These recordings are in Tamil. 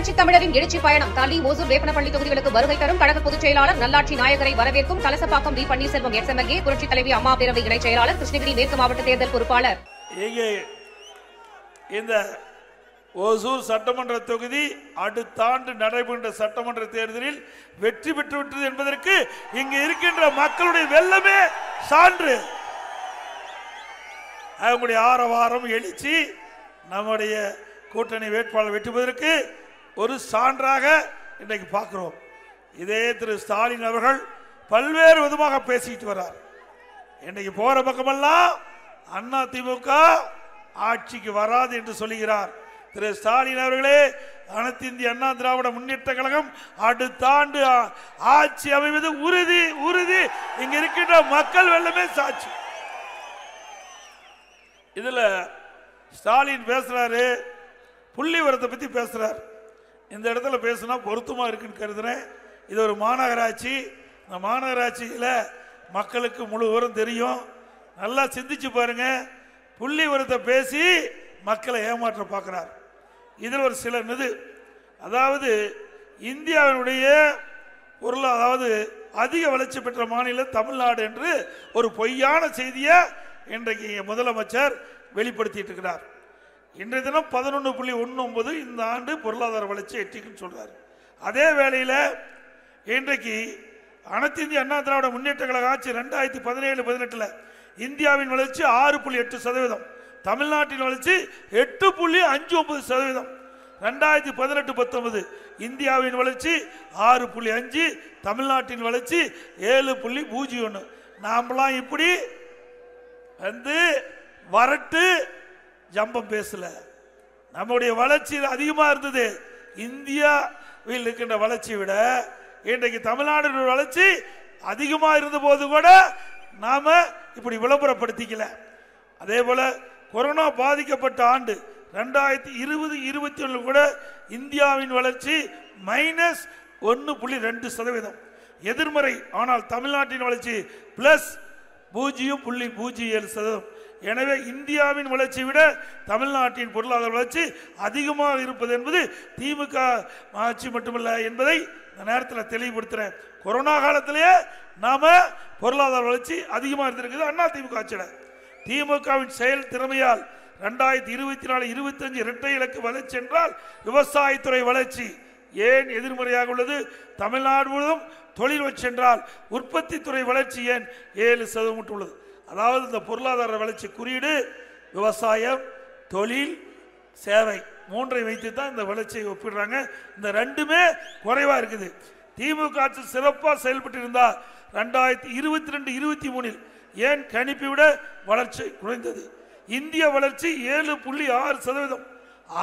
புரட்சி தமிழரின் எழுச்சி பயணம் தளி, ஓசூர், வேப்பனப்பள்ளி தொகுதிகளுக்கு வருகை தரும் கழக பொதுச் செயலாளர் நல்லாட்சி நாயகரை வரவேற்கும் கலசப்பாக்கம் வி. பன்னீர்செல்வம் எக்ஸ்எம்எல்ஏ, புரட்சி தலைவி அம்மா பேரவை இணைச் செயலாளர், கிருஷ்ணகிரி மேற்கு மாவட்ட தேர்தல் பொறுப்பாளர். இந்த ஓசூர் சட்டமன்ற தொகுதி அடுத்த ஆண்டு நடைபெற்ற சட்டமன்ற தேர்தலில் வெற்றி பெற்றுவிட்டது என்பதற்கு இங்கு இருக்கின்ற மக்களுடைய வெள்ளமே சான்று. அவங்களுடைய ஆரவாரம், எழுச்சி நம்முடைய கூட்டணி வேட்பாளர் வெற்றி பெறுவதற்கு ஒரு சான்றாக இன்றைக்கு பார்க்கிறோம். இதே திரு ஸ்டாலின் அவர்கள் பல்வேறு விதமாக பேசிட்டு வர்றார். இன்றைக்கு போற பக்கமெல்லாம் அண்ணா திமுக ஆட்சிக்கு வராது என்று சொல்லுகிறார். திரு ஸ்டாலின் அவர்களே, அனைத்து இந்திய அண்ணா திராவிட முன்னேற்ற கழகம் அடுத்த ஆண்டு ஆட்சி அமைவது உறுதி உறுதி. இங்க இருக்கின்ற மக்கள் வெள்ளமே சாட்சி. இதுல ஸ்டாலின் பேசுறாரு, புள்ளி விவரத்தை பத்தி பேசுறார். இந்த இடத்துல பேசினா பொருத்தமா இருக்குன்னு கருதுறேன். இது ஒரு மாநகராட்சி. இந்த மாநகராட்சியில மக்களுக்கு முழு விவரம் தெரியும். நல்லா சிந்திச்சு பாருங்க. புள்ளி விவரத்தை பேசி மக்களை ஏமாற்ற பார்க்கிறார். இதில் ஒரு சில அதாவது இந்தியாவினுடைய அதாவது அதிக வளர்ச்சி பெற்ற மாநிலம் தமிழ்நாடு என்று ஒரு பொய்யான செய்தியை இன்றைக்கு முதலமைச்சர் வெளிப்படுத்திட்டு இருக்கிறார். இன்றைய தினம் 11.19 இந்த ஆண்டு பொருளாதார வளர்ச்சி எட்டிக்குன்னு சொல்றாரு. அதே வேளையில் இன்றைக்கு அனைத்து இந்திய அண்ணா திராவிட முன்னேற்ற கழக ஆட்சி 2017-18 இந்தியாவின் வளர்ச்சி 6.8%, தமிழ்நாட்டின் வளர்ச்சி 8.59%. 2018-19 இந்தியாவின் வளர்ச்சி 6.5, தமிழ்நாட்டின் வளர்ச்சி 7.01. நாமெல்லாம் இப்படி வரட்டு ஜம்பம் பேசல. நம்முடைய வளர்ச்சி அதிகமா இருந்தது. இந்தியாவில் இருக்கின்ற வளர்ச்சியை விட இன்றைக்கு தமிழ்நாடு வளர்ச்சி அதிகமா இருந்த போது கூட நாம இப்படி விளம்பரப்படுத்திக்கல. அதே போல கொரோனா பாதிக்கப்பட்ட ஆண்டு 2020-21 கூட இந்தியாவின் வளர்ச்சி -1.2%, எதிர்மறை. ஆனால் தமிழ்நாட்டின் வளர்ச்சி +0.07%. எனவே இந்தியாவின் வளர்ச்சி விட தமிழ்நாட்டின் பொருளாதார வளர்ச்சி அதிகமாக இருப்பது என்பது திமுக ஆட்சி மட்டுமல்ல என்பதை இந்த நேரத்தில் தெளிவுபடுத்துறேன். கொரோனா காலத்திலேயே நாம பொருளாதார வளர்ச்சி அதிகமாக இருந்திருக்குது அண்ணா திமுக ஆட்சியில். திமுகவின் செயல் திறமையால் 2024-25 இரட்டை இலக்கு வளர்ச்சி என்றால் விவசாயத்துறை வளர்ச்சி ஏன் எதிர்மறையாக உள்ளது? தமிழ்நாடு முழுவதும் தொழில் வளர்ச்சி என்றால் உற்பத்தி துறை வளர்ச்சி ஏன் 7% உள்ளது? அதாவது இந்த பொருளாதார வளர்ச்சி குறியீடு விவசாயம், தொழில், சேவை மூன்றை வைத்து தான் இந்த வளர்ச்சியை ஒப்பிடுறாங்க. இந்த ரெண்டுமே குறைவா இருக்குது. திமுக ஆட்சி சிறப்பாக செயல்பட்டு இருந்தால் 2022-23 ஏன் கணிப்பை விட வளர்ச்சி குறைந்தது? இந்திய வளர்ச்சி 7.6%,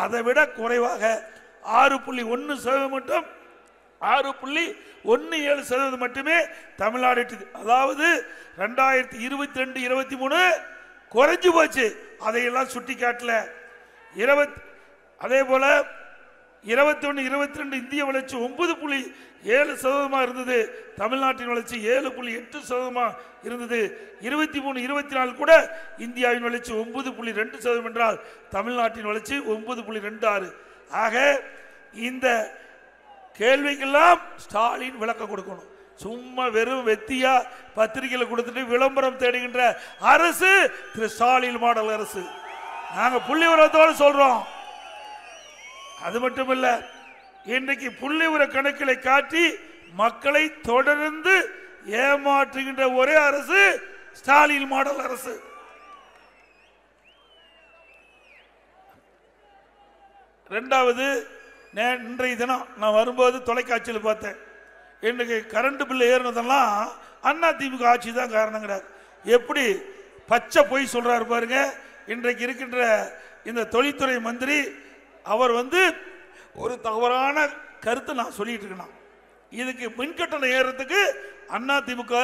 அதை விட குறைவாக 6.1% மட்டும் 6.17% மட்டுமே தமிழ்நாடு. அதாவது 2022-23 குறைஞ்சு போச்சு. அதையெல்லாம் சுட்டி காட்டல. அதே போல 21-22 இந்திய வளர்ச்சி 9.7% இருந்தது. தமிழ்நாட்டின் வளர்ச்சி 7.8% இருந்தது. 23-24 கூட இந்தியாவின் வளர்ச்சி 9.2% என்றால் தமிழ்நாட்டின் வளர்ச்சி 9.26. ஆக இந்த கேள்விக்கெல்லாம் ஸ்டாலின் விளக்கம் கொடுக்கணும். சும்மா வெறும் வெத்தியா பத்திரிகையில கொடுத்துட்டு விளம்பரம் தேடுகின்ற அரசு திரு ஸ்டாலின் மாடல் அரசு. நாங்க புள்ளி விவரத்தோடு சொல்றோம். அது மட்டுமல்ல, இன்றைக்கு புள்ளி விவர கணக்குகளை காட்டி மக்களை தொடர்ந்து ஏமாற்றுகின்ற ஒரே அரசு ஸ்டாலின் மாடல் அரசு. இரண்டாவது, இன்றைய தினம் நான் வரும்போது தொலைக்காட்சியில் பார்த்தேன். இன்றைக்கு கரண்ட் பில்லு ஏறினதெல்லாம் அண்ணா திமுக ஆட்சி தான் காரணங்கிறார். எப்படி பச்சை பொய் சொல்றாரு பாருங்க. இன்றைக்கு இருக்கின்ற இந்த தொழில்துறை மந்திரி அவர் ஒரு தவறான கருத்தை நான் சொல்லிட்டு இருக்கேன். இதுக்கு மின்கட்டணம் ஏறதுக்கு அண்ணா திமுக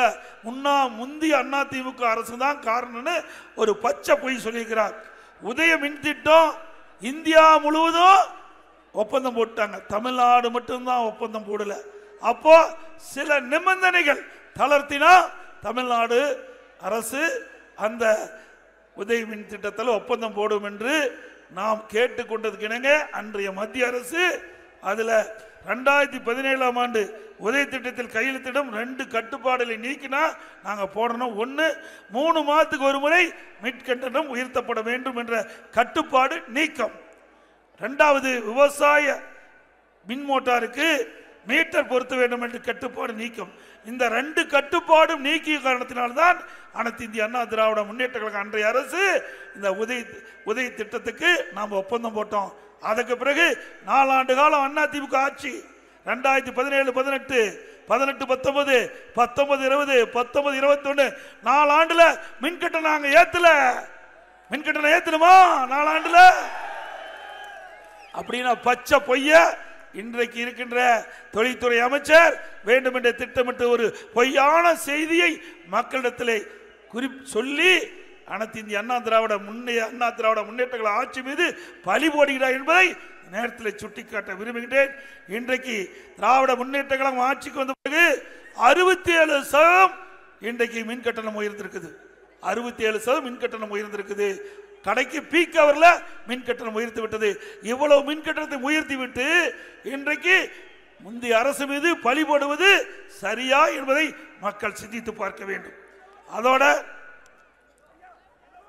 முந்தைய அண்ணா திமுக அரசு தான் காரணம்னு ஒரு பச்சை பொய் சொல்லியிருக்கிறார். உதய மின் திட்டம் இந்தியா முழுவதும் ஒப்பந்தம் போட்டாங்க, தமிழ்நாடு மட்டும்தான் ஒப்பந்தம் போடல. அப்போ சில நிபந்தனைகள் தளர்த்தினா தமிழ்நாடு அரசு அந்த உதய மின் திட்டத்தில் ஒப்பந்தம் போடும் என்று நாம் கேட்டுக்கொண்டதுக்கு இணங்க அன்றைய மத்திய அரசு அதுல 2017ஆம் ஆண்டு உதய திட்டத்தில் கையெழுத்திடும் 2 கட்டுப்பாடுகளை நீக்கினா நாங்க போடணும். 1, 3 மாதத்துக்கு ஒரு முறை மின்கட்டணம் உயர்த்தப்பட வேண்டும் என்ற கட்டுப்பாடு நீக்கம். 2வது விவசாய மின் மோட்டாருக்கு மீட்டர் பொருத்த வேண்டும் என்று கட்டுப்பாடு நீக்கம். இந்த 2 கட்டுப்பாடும் நீக்கிய காரணத்தினால்தான் அனைத்து இந்திய அண்ணா திராவிட முன்னேற்ற கழக அன்றைய அரசு இந்த உதய திட்டத்துக்கு நாம் ஒப்பந்தம் போட்டோம். அதுக்கு பிறகு 4 ஆண்டு காலம் அண்ணா திமுக ஆட்சி 2017, 18, 18, 19, 19, 20, 19, 21 4 ஆண்டுல மின்கட்டணம் நாங்க ஏத்தல. மின்கட்டணம் ஏத்தணுமா 4 ஆண்டுல? அப்படின்னா பச்சை பொய்ய இன்றைக்கு இருக்கின்ற தொழில்துறை அமைச்சர் வேண்டுமென்ற திட்டமிட்டு ஒரு பொய்யான செய்தியை மக்களிடத்திலே சொல்லி அனைத்து இந்திய அண்ணா திராவிட முன்னேற்ற கழக ஆட்சி மீது பழி போடுகிறார் என்பதை நேரத்தில் சுட்டிக்காட்ட விரும்புகின்றேன். இன்றைக்கு திராவிட முன்னேற்ற கழகம் ஆட்சிக்கு வந்த பிறகு 67% இன்றைக்கு மின் கட்டணம் உயர்ந்திருக்குது. 67% மின் கட்டணம் உயர்ந்திருக்குது. கடைக்கு பீக் அவர்ல மின் கட்டணம் உயர்த்தி விட்டது. இவ்வளவு மின் கட்டணத்தை உயர்த்தி விட்டு இன்றைக்கு முந்தைய அரசு மீது பழி போடுவது சரியா என்பதை மக்கள் சிந்தித்து பார்க்க வேண்டும். அதோட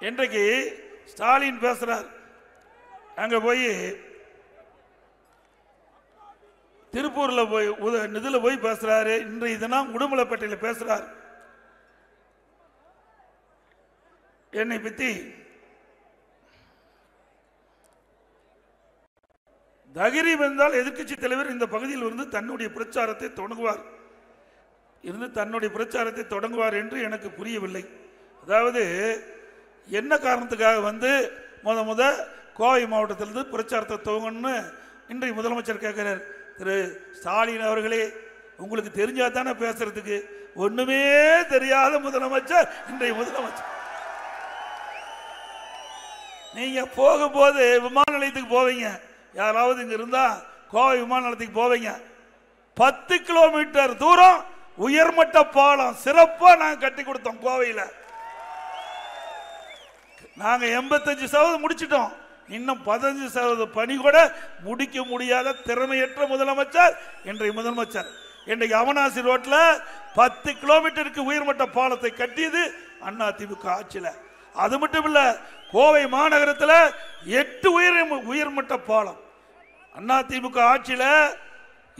இன்றைக்கு ஸ்டாலின் பேசுறார். அங்க போய் திருப்பூர்ல போய் இதுல போய் பேசுறாரு. இன்றைய தினம் உடுமலைப்பேட்டையில் பேசுறார். என்னை பத்தி தைரியம் இருந்தால் எதிர்க்கட்சி தலைவர் இந்த பகுதியில் இருந்து தன்னுடைய பிரச்சாரத்தை தொடங்குவார் என்று எனக்கு புரியவில்லை. அதாவது என்ன காரணத்துக்காக வந்து முத கோவை மாவட்டத்திலிருந்து பிரச்சாரத்தை துவங்கணும்னு இன்றைய முதலமைச்சர் கேட்கிறார். திரு ஸ்டாலின் அவர்களே, உங்களுக்கு தெரிஞ்சா தானே பேசுறதுக்கு, ஒண்ணுமே தெரியாத முதலமைச்சர் இன்றைய முதலமைச்சர். நீங்க போகும்போது விமான நிலையத்துக்கு போவீங்க, யாராவது இங்க இருந்தா கோவை விமான நிலையத்துக்கு போவீங்க, 10 கிலோமீட்டர் தூரம் உயர்மட்ட பாலம் சிறப்பா நாங்க கட்டி கொடுத்தோம். கோவையில நாங்க 85% முடிச்சிட்டோம். இன்னும் 15% பணி கூட முடிக்க முடியாத திறமையற்ற முதலமைச்சர் இன்றைய முதலமைச்சர். இன்றைக்கு அவனாசி ரோட்ல 10 கிலோமீட்டருக்கு உயர்மட்ட பாலத்தை கட்டியது அண்ணா திமுக ஆட்சியில. அது மட்டும் இல்ல, கோவை மாநகரத்தில் 8 உயர்மட்ட பாலம் அண்ணா திமுக ஆட்சியில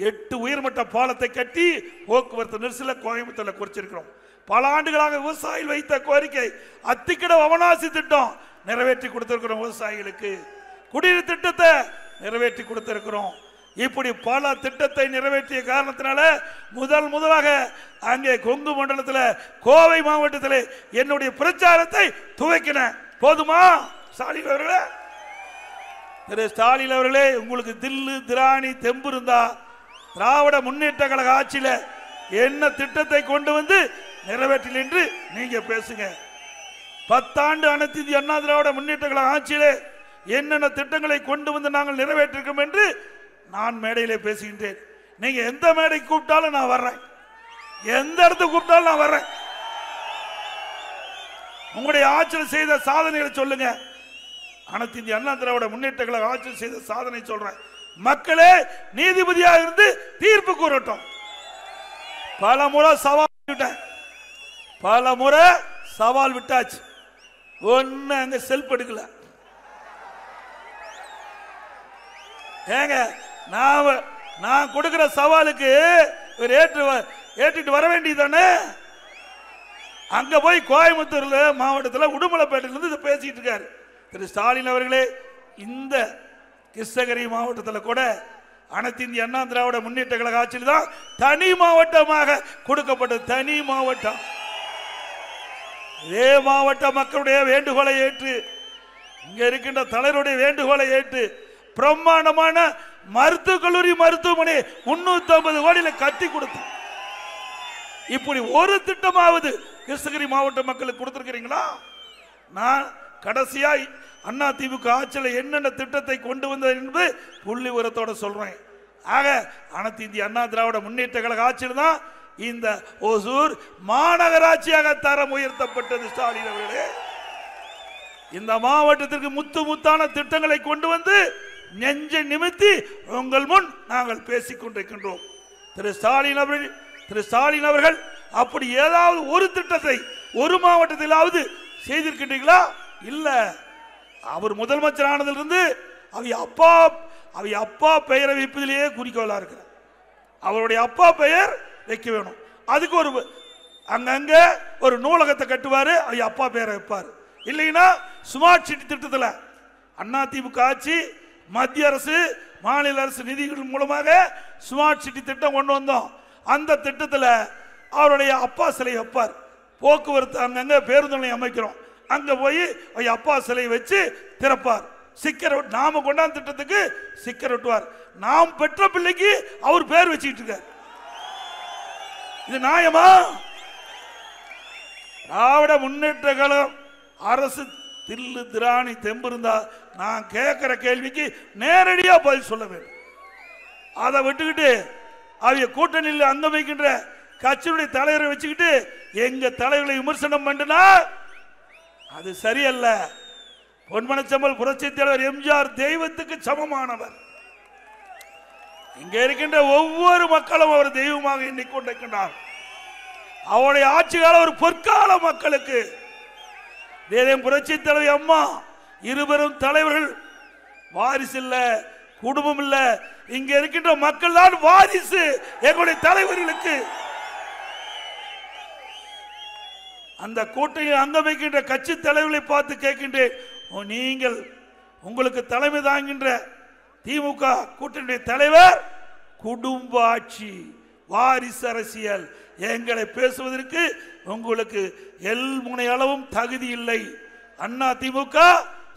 8 உயர்மட்ட பாலத்தை கட்டி போக்குவரத்து நெரிசல கோயம்புத்தூர்ல குறைச்சிருக்கிறோம். பல ஆண்டுகளாக விவசாயிகள் வைத்த கோரிக்கை அத்திக்கட அவனாசி திட்டம் நிறைவேற்றி கொடுத்திருக்கிறோம். விவசாயிகளுக்கு குடிநீர் திட்டத்தை நிறைவேற்றி கொடுத்திருக்கிறோம். இப்படி பல திட்டத்தை நிறைவேற்றிய காரணத்தினால முதலாக அங்கே கொங்கு மண்டலத்தில் கோவை மாவட்டத்தில் என்னுடைய பிரச்சாரத்தை துவக்கின. போதுமா ஸ்டாலின் அவர்களே? திரு ஸ்டாலின் அவர்களே, உங்களுக்கு தில்லு திராணி தெம்பு இருந்தா திராவிட முன்னேற்ற கழக ஆட்சியில என்ன திட்டத்தை கொண்டு வந்து நிறைவேற்றல என்று நீங்க பேசுங்க. 10 ஆண்டு அனைத்து இந்திய அண்ணா திராவிட முன்னேற்ற கழக ஆட்சியிலே என்னென்ன திட்டங்களை கொண்டு வந்து நாங்கள் நிறைவேற்றிருக்கோம் என்று நான் மேடையிலே பேசுகின்றேன். நீங்க எந்த மேடை கூப்பிட்டாலும் நான் வர்றேன், எந்த இடத்துக்கு கூப்பிட்டாலும் நான் வர்றேன். உங்களுடைய ஆட்சியில் செய்த சாதனைகளை சொல்லுங்க. அனைத்து இந்திய அண்ணா திராவிட முன்னேற்ற கழக ஆட்சியில் செய்த சாதனை சொல்றேன். மக்களே நீதிபதியாக இருந்து தீர்ப்பு கூறட்டும். பல முறை சவால் விட்டாச்சு, ஒண்ணு அங்க செல்ஃப் எடுக்கல. ஏங்க, நான் கொடுக்கிற சவாலுக்கு ஏற்றிட்டு வர வேண்டியதானே? அங்க போய் கோயம்புத்தூர்ல மாவட்டத்தில் உடுமலைப்பேட்டையிலிருந்து இதை பேசிட்டு இருக்காரு திரு ஸ்டாலின் அவர்களே. இந்த கிருஷ்ணகிரி மாவட்டத்தில் கூட அனைத்து இந்திய அண்ணா திராவிட முன்னேற்ற கழக ஆட்சியில் தான் தனி மாவட்டமாக கொடுக்கப்பட்டது. தனி மாவட்டம். இதே மாவட்ட மக்களுடைய வேண்டுகோளை ஏற்று, இங்க இருக்கின்ற தலைவருடைய வேண்டுகோளை ஏற்று பிரம்மாண்டமான மருத்துவக் கல்லூரி மருத்துவமனை 350 கோடியில கட்டி கொடுத்தோம். இப்படி ஒரு திட்டமாவது கிருஷ்ணகிரி மாவட்ட மக்களுக்கு கொடுத்திருக்கிறீங்களா? நான் கடைசியா அண்ணா திமுக ஆட்சியில் என்னென்ன திட்டத்தை கொண்டு வந்தது என்பது புள்ளி விவரத்தோட சொல்றேன். ஆக அனைத்து இந்திய அண்ணா திராவிட முன்னேற்ற கழக ஆட்சியில் தான் இந்த ஓசூர் மாநகராட்சியாக தரம் உயர்த்தப்பட்டது. ஸ்டாலின் அவர்களே, இந்த மாவட்டத்திற்கு முத்தான திட்டங்களை கொண்டு வந்து நெஞ்சை நிமித்தி உங்கள் முன் நாங்கள் பேசிக் கொண்டிருக்கின்றோம். திரு ஸ்டாலின் அவர்கள் அப்படி ஏதாவது ஒரு திட்டத்தை ஒரு மாவட்டத்திலாவது செய்திருக்கின்றீர்களா? இல்ல. அவர் முதலமைச்சர் ஆனதிலிருந்து அவை அப்பா பெயரை வைப்பதிலேயே குறிக்கோளா இருக்கிறார். அவருடைய அப்பா பெயர் வைக்க வேணும். அதுக்கு ஒரு அங்கங்க ஒரு நூலகத்தை கட்டுவாரு, அவை அப்பா பெயரை வைப்பார். இல்லைன்னா ஸ்மார்ட் சிட்டி திட்டத்தில் அதிமுக ஆட்சி மத்திய அரசு மாநில அரசு நிதிகள் மூலமாக ஸ்மார்ட் சிட்டி திட்டம் கொண்டு வந்தோம். அந்த திட்டத்தில் அவருடைய அப்பா சிலை வைப்பார். போக்குவரத்து அங்கங்க பேருந்து நிலையம் அமைக்கிறோம், அங்க போய் அப்பா சிலை வச்சு திறப்பார். சிக்கர் நாம கொண்டாந்த திட்டத்துக்கு சிக்கர் ஒட்டுவார். நாம் பெற்ற பிள்ளைக்கு அவர் பேர் வச்சுக்கிட்டு இருக்கார். இது நியாயமா? திராவிட முன்னேற்ற கழகம் அரசு தில்லு திராணி தெம்பு இருந்தா நான் கேட்கிற கேள்விக்கு நேரடியா பதில் சொல்ல வேண்டும். அதை விட்டுக்கிட்டு அவங்க கூட்டணியில் அங்க வைக்கின்ற கட்சியுடைய தலைவரை வச்சுக்கிட்டு எங்க தலைவர்களை விமர்சனம் பண்ணினா அது சரியல்ல. பொன்மனச்செம்மல் புரட்சி தலைவர் எம்ஜிஆர் தெய்வத்துக்கு சமமானவர். இங்க இருக்கின்ற ஒவ்வொரு மக்களும் அவர் தெய்வமாக எண்ணிக்கொண்டிருக்கின்றார். அவருடைய ஆட்சி கால ஒரு பொற்கால மக்களுக்கு புரட்சி தலைவி அம்மா இருவரும் தலைவர்கள் வாரிசு இல்ல, குடும்பம் இல்ல, இங்க இருக்கின்ற மக்கள் தான் வாரிசு எங்களுடைய தலைவர்களுக்கு. அந்த கூட்டணி அங்க வைக்கின்ற கட்சி தலைவர்களை பார்த்து கேட்கின்றேன், நீங்கள் உங்களுக்கு தலைமை தாங்கின்ற திமுக கூட்டணி தலைவர் குடும்ப ஆட்சி வாரிசு அரசியல் எங்களை பேசுவதற்கு உங்களுக்கு எல்முனை அளவும் தகுதி இல்லை. அண்ணா திமுக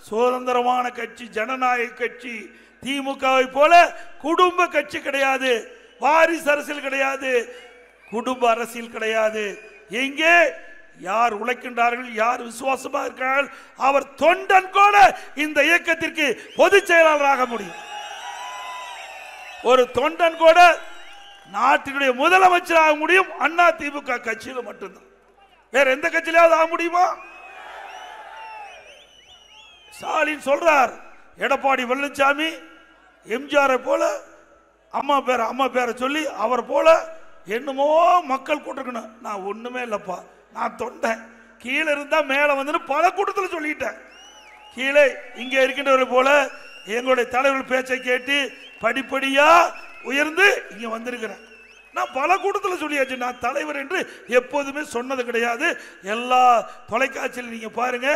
சுதந்திரமான கட்சி, ஜனநாயக கட்சி. திமுகவை போல குடும்ப கட்சி கிடையாது, வாரிசு அரசியல் கிடையாது, குடும்ப அரசியல் கிடையாது. எங்கே யார் உழைக்கின்றார்கள், யார் விசுவாசமாக இருக்கிறார்கள், அவர் தொண்டன் கூட இந்த இயக்கத்திற்கு பொதுச் செயலாளராக முடியும். ஒரு தொண்டன் கூட நாட்டினுடைய முதலமைச்சராக முடியும் அண்ணா திமுக கட்சியில் மட்டும்தான். வேற எந்த கட்சியிலாவது ஆக முடியுமா? ஸ்டாலின் சொல்றார், எடப்பாடி பழனிசாமி எம்ஜிஆரை போல அம்மா பேரை சொல்லி அவர் போல என்னமோ மக்கள் கூட்டிருக்கணும். நான் ஒண்ணுமே இல்லப்பா, நான் தொண்டேன், கீழே இருந்தா மேல வந்து பல கூட்டத்தில் சொல்லிட்டேன். கீழே இங்க இருக்கின்றவரை போல எங்களுடைய தலைவர்கள் பேச்சை கேட்டு படிப்படியா உயர்ந்து இங்க வந்திருக்கிறேன். நான் பல கூட்டத்தில் சொல்லியாச்சு, நான் தலைவர் என்று எப்போதுமே சொன்னது கிடையாது. எல்லா தொலைக்காட்சியில் நீங்க பாருங்க,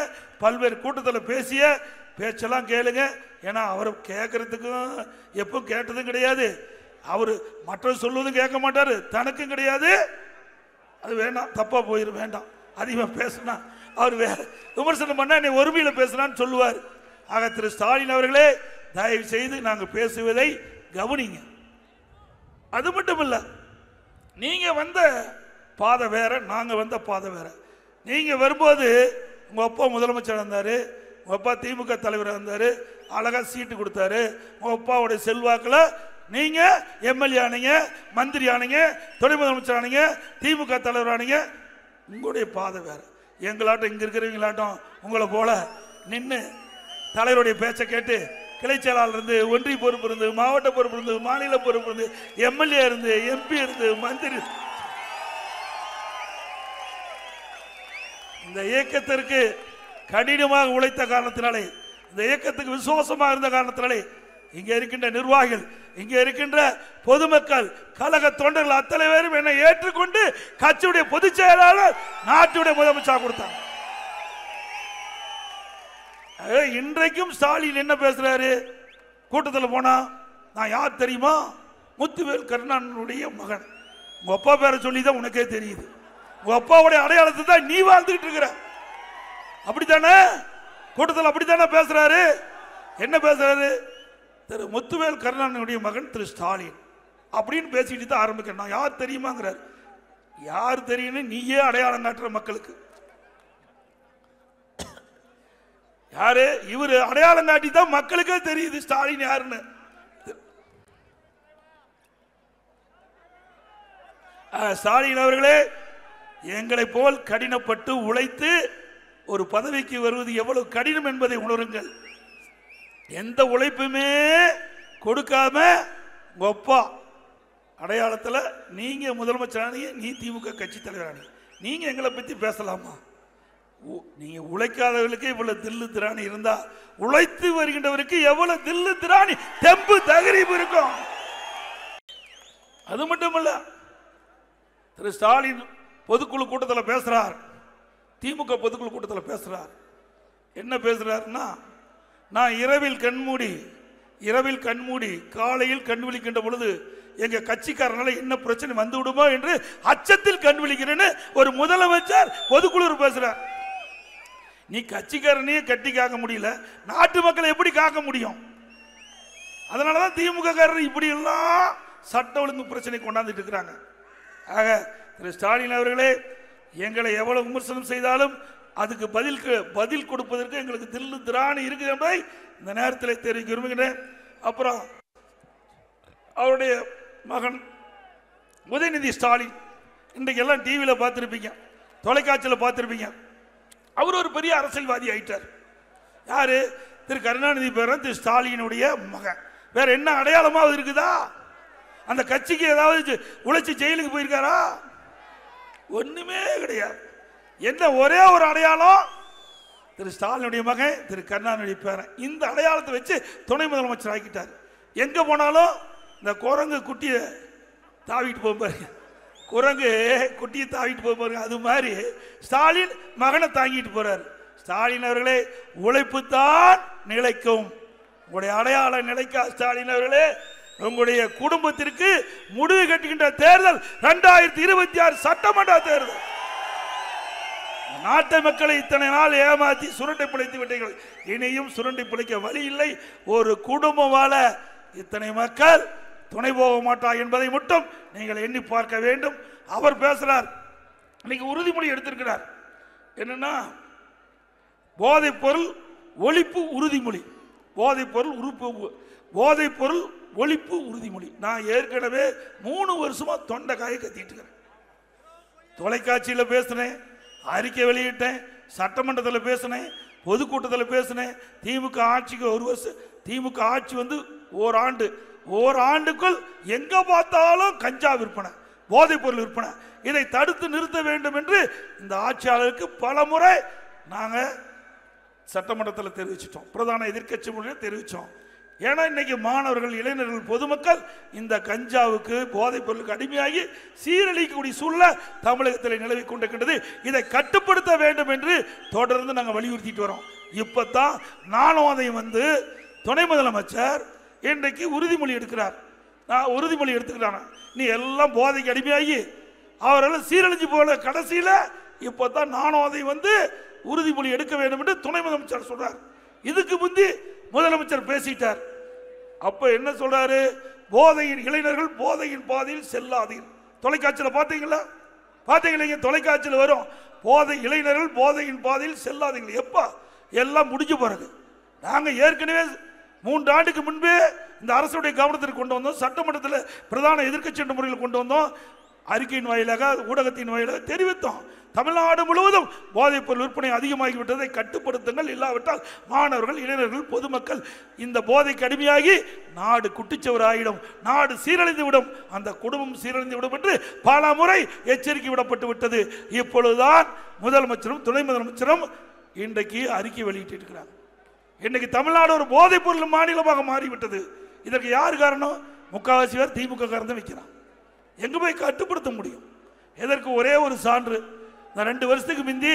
பல்வேறு கூட்டத்தில் பேசிய பேச்செல்லாம் கேளுங்க. ஏன்னா அவர் கேட்கறதுக்கும் எப்போ கேட்டதும் கிடையாது, அவர் மற்றவர் சொல்வதும் கேட்க மாட்டாரு, தனக்கும் கிடையாது. அது வேண்டாம், தப்பா போயிரு, வேண்டாம். அதிகமாக பேசினா அவர் வேற விமர்சனம் பண்ணா நீ ஒருமையில பேசினான்னு சொல்லுவார். ஆக திரு ஸ்டாலின் அவர்களே, தயவு செய்து நாங்கள் பேசுவதை கவனிங்க. அது மட்டும் இல்ல, நீங்க வந்த பாதை வேற, நாங்க வந்த பாதை வேற. நீங்க வரும்போது உங்க அப்பா முதலமைச்சர் இருந்தாரு, உங்க அப்பா திமுக தலைவர் இருந்தாரு, அழகா சீட்டு கொடுத்தாரு. உங்க அப்பாவுடைய செல்வாக்குல நீங்க எம்எல்ஏ ஆனீங்க, மந்திரி ஆனீங்க, துணை முதலமைச்சர் ஆனீங்க, திமுக தலைவர் ஆனீங்க. உங்களுடைய பாதை வேற. எங்களாட்டம் இங்க இருக்கிறவங்களாட்டம் உங்களை போல நின்று தலைவருடைய பேச்சை கேட்டு கிளை செயலாளர் இருந்து, ஒன்றிய பொறுப்பு இருந்து, மாவட்ட பொறுப்பு இருந்து, மாநில பொறுப்பு இருந்து, எம்எல்ஏ இருந்து, எம்பி இருந்து, மந்திரி. இந்த இயக்கத்திற்கு கடினமாக உழைத்த காரணத்தினாலே, இந்த இயக்கத்துக்கு விசுவாசமாக இருந்த காரணத்தினாலே இங்க இருக்கின்ற நிர்வாகிகள், இங்க இருக்கின்ற பொதுமக்கள், கழக தொண்டர்கள் அத்தனை பேரும் என்னை ஏற்றுக்கொண்டு கட்சியுடைய பொதுச் செயலாளர், நாட்டுடைய முதலமைச்சர் கொடுத்தாங்க. இன்றைக்கும் ஸ்டாலின் என்ன பேசுறாரு கூட்டத்தில் போனா, நான் யார் தெரியுமா? முத்துவேல் கருணாநிதியுடைய மகன். உங்க அப்பா பேரை சொல்லிதான் உனக்கே தெரியுது. உங்க அப்பாவுடைய அடையாளத்தை தான் நீ வாழ்ந்துட்டு இருக்கிற. அப்படித்தானே கூட்டத்தில் அப்படித்தானே பேசுறாரு. என்ன பேசுறாரு? திரு முத்துவேல் கருணாநிதியுடைய மகன் திரு ஸ்டாலின் அப்படின்னு பேசிட்டு தான் ஆரம்பிக்கிறேன். நான் யார் தெரியுமாங்கிறார். யார் தெரியும்னு நீயே அடையாளம் காட்டுற மக்களுக்கு. யாரு இவரு? அடையாளம் காட்டி தான் மக்களுக்கே தெரியுது ஸ்டாலின் யாருன்னு. ஸ்டாலின் அவர்களே, எங்களை போல் கடினப்பட்டு உழைத்து ஒரு பதவிக்கு வருவது எவ்வளவு கடினம் என்பதை உணருங்கள். எந்த உழைப்புமே கொடுக்காம ஒப்பா அடையாளத்தில் நீங்க முதலமைச்சரானீங்க, நீ திமுக கட்சி தலைவரானீங்க, நீங்க எங்களை பத்தி பேசலாமா? நீங்க உழைக்காதவர்களுக்கு இவ்வளவு தில்லு திராணி இருந்தா உழைத்து வருகின்றவருக்கு எவ்வளவு தில்லு திராணி தெம்பு தகரீபு இருக்கும். அது மட்டுமல்ல, திரு ஸ்டாலின் பொதுக்குழு கூட்டத்தில் பேசுறார், திமுக பொதுக்குழு கூட்டத்தில் பேசுறார். என்ன பேசுறாருன்னா, நான் இரவில் கண்மூடி காலையில் கண் விழிக்கின்ற பொழுது எங்க கட்சிக்காரனால என்ன பிரச்சனை வந்து விடுமோ என்று அச்சத்தில் கண் விழிக்கிறேன்னு ஒரு முதலமைச்சர் பொதுக்குழு பேசுறார். நீ கட்சிக்காரனையே கட்டி காக்க முடியல, நாட்டு மக்களை எப்படி காக்க முடியும்? அதனாலதான் திமுக காரர் இப்படி எல்லாம் சட்ட ஒழுங்கு பிரச்சனை கொண்டாந்துட்டு இருக்கிறாங்க. ஆக திரு ஸ்டாலின் அவர்களே, எங்களை எவ்வளவு விமர்சனம் செய்தாலும் அதுக்கு பதில் கொடுப்பதற்கு எங்களுக்கு தில்லு திராணி இருக்கு என்பதை இந்த நேரத்தில் தெரிவிக்க விரும்புகிறேன். அப்புறம் அவருடைய மகன் உதயநிதி ஸ்டாலின், இன்றைக்கு எல்லாம் டிவியில் பார்த்துருப்பீங்க, தொலைக்காட்சியில் பார்த்துருப்பீங்க. அவர் ஒரு பெரிய அரசியல்வாதி ஆயிட்டார். யாரு? திரு கருணாநிதி பேரன் திரு ஸ்டாலினுடைய மகன். வேற என்ன அடையாளமாவது இருக்குதா? அந்த கட்சிக்கு ஏதாவது உழைச்சி ஜெயிலுக்கு போயிருக்காரா? ஒண்ணுமே கிடையாது. என்ன ஒரே ஒரு அடையாளம், திரு ஸ்டாலினுடைய மகன் திரு கருணாநிதி பேரன். இந்த அடையாளத்தை வச்சு துணை முதலமைச்சர் ஆக்கிட்டார். எங்க போனாலும் இந்த குரங்கு குட்டியை தாவிட்டு போப்பாரு, குரங்கு குட்டியை தாவிட்டு போப்பாரு, அது மாதிரி ஸ்டாலின் மகனை தாங்கிட்டு போறாரு. ஸ்டாலின் அவர்களே, உழைப்பு தான் நிலைக்கும், உங்களுடைய அடையாளம் நிலைக்கா? ஸ்டாலின் அவர்களே, உங்களுடைய குடும்பத்திற்கு முடிவு கட்டுகின்ற தேர்தல் 2026 சட்டமன்ற தேர்தல். நாட்டு மக்களை இத்தனை நாள் ஏமாற்றி சுரண்டை பிழைத்து விட்டீர்கள், இனியும் சுரண்டை பிழைக்க வழி இல்லை. ஒரு குடும்பம் வாழ இத்தனை மக்கள் துணை போக மாட்டார் என்பதை மட்டும் நீங்கள் எண்ணி பார்க்க வேண்டும். அவர் பேசுறார், இன்னைக்கு உறுதிமொழி எடுத்திருக்கிறார். என்னன்னா, போதைப் பொருள் ஒழிப்பு உறுதிமொழி, போதைப் பொருள் ஒழிப்பு உறுதிமொழி. நான் ஏற்கனவே 3 வருஷமா தொண்டை காய கத்திட்டு இருக்கிறேன். தொலைக்காட்சியில் பேசினேன், அறிக்கை வெளியிட்டேன், சட்டமன்றத்தில் பேசினேன், பொதுக்கூட்டத்தில் பேசினேன். திமுக ஆட்சிக்கு 1 வருஷம், திமுக ஆட்சி வந்து ஓராண்டுக்குள் எங்க பார்த்தாலும் கஞ்சா விற்பனை, போதைப் பொருள் விற்பனை, இதை தடுத்து நிறுத்த வேண்டும் என்று இந்த ஆட்சியாளருக்கு பல முறை நாங்கள் சட்டமன்றத்தில் தெரிவிச்சிட்டோம், பிரதான எதிர்க்கட்சி முறையில் தெரிவித்தோம். ஏன்னா இன்னைக்கு மாணவர்கள், இளைஞர்கள், பொதுமக்கள் இந்த கஞ்சாவுக்கு, போதைப் பொருளுக்கு அடிமையாகி சீரழிக்கக்கூடிய சூழ்நிலை தமிழகத்தில் நிலவி கொண்டிருக்கின்றது. இதை கட்டுப்படுத்த வேண்டும் என்று தொடர்ந்து நாங்கள் வலியுறுத்திட்டு வரோம். இப்பதான் நானும் அதை வந்து துணை முதலமைச்சர் இன்றைக்கு உறுதிமொழி எடுக்கிறார். நான் உறுதிமொழி எடுத்துக்கிறான், நீ எல்லாம் போதைக்கு அடிமையாகி அவரெல்லாம் சீரழிஞ்சு போல, கடைசியில் இப்பதான் நானும் அதை வந்து உறுதிமொழி எடுக்க வேண்டும் என்று துணை முதலமைச்சர் சொல்றார். இதுக்கு முந்தி முதலமைச்சர் பேசிட்டார். அப்ப என்ன சொல்றாரு? போதையின் இளைஞர்கள் போதையின் பாதையில் செல்லாதீர்கள். தொலைக்காட்சியில் பார்த்தீங்களா? பார்த்தீங்களா? தொலைக்காட்சியில் வரும், போதை இளைஞர்கள் போதையின் பாதையில் செல்லாதீர்கள். எப்ப எல்லாம் முடிஞ்சு போறது. நாங்க ஏற்கனவே 3 ஆண்டுக்கு முன்பே இந்த அரசுடைய கவனத்திற்கு கொண்டு வந்தோம், சட்டமன்றத்தில் பிரதான எதிர்க்கட்சி என்ற முறையில் கொண்டு வந்தோம், அறிக்கையின் வாயிலாக, ஊடகத்தின் வாயிலாக தெரிவித்தோம். தமிழ்நாடு முழுவதும் போதைப் பொருள் விற்பனை அதிகமாகிவிட்டதை கட்டுப்படுத்துங்கள், இல்லாவிட்டால் மாணவர்கள், இளைஞர்கள், பொதுமக்கள் இந்த போதைக்கு அடிமையாகி நாடு குட்டிச்சவராயிடும், நாடு சீரழிந்துவிடும், அந்த குடும்பம் சீரழிந்துவிடும் என்று பல முறை எச்சரிக்கை விடப்பட்டு விட்டது. இப்பொழுதுதான் முதலமைச்சரும் துணை முதலமைச்சரும் இன்றைக்கு அறிக்கை வெளியிட்டு இருக்கிறார். இன்னைக்கு தமிழ்நாடு ஒரு போதைப் பொருள் மாநிலமாக மாறிவிட்டது. இதற்கு யார் காரணம்? முக்காவாசி பேர் திமுக காரணம் வைக்கிறான். எங்க போய் கட்டுப்படுத்த முடியும்? இதற்கு ஒரே ஒரு சான்று, 2 வருஷத்துக்கு முந்தி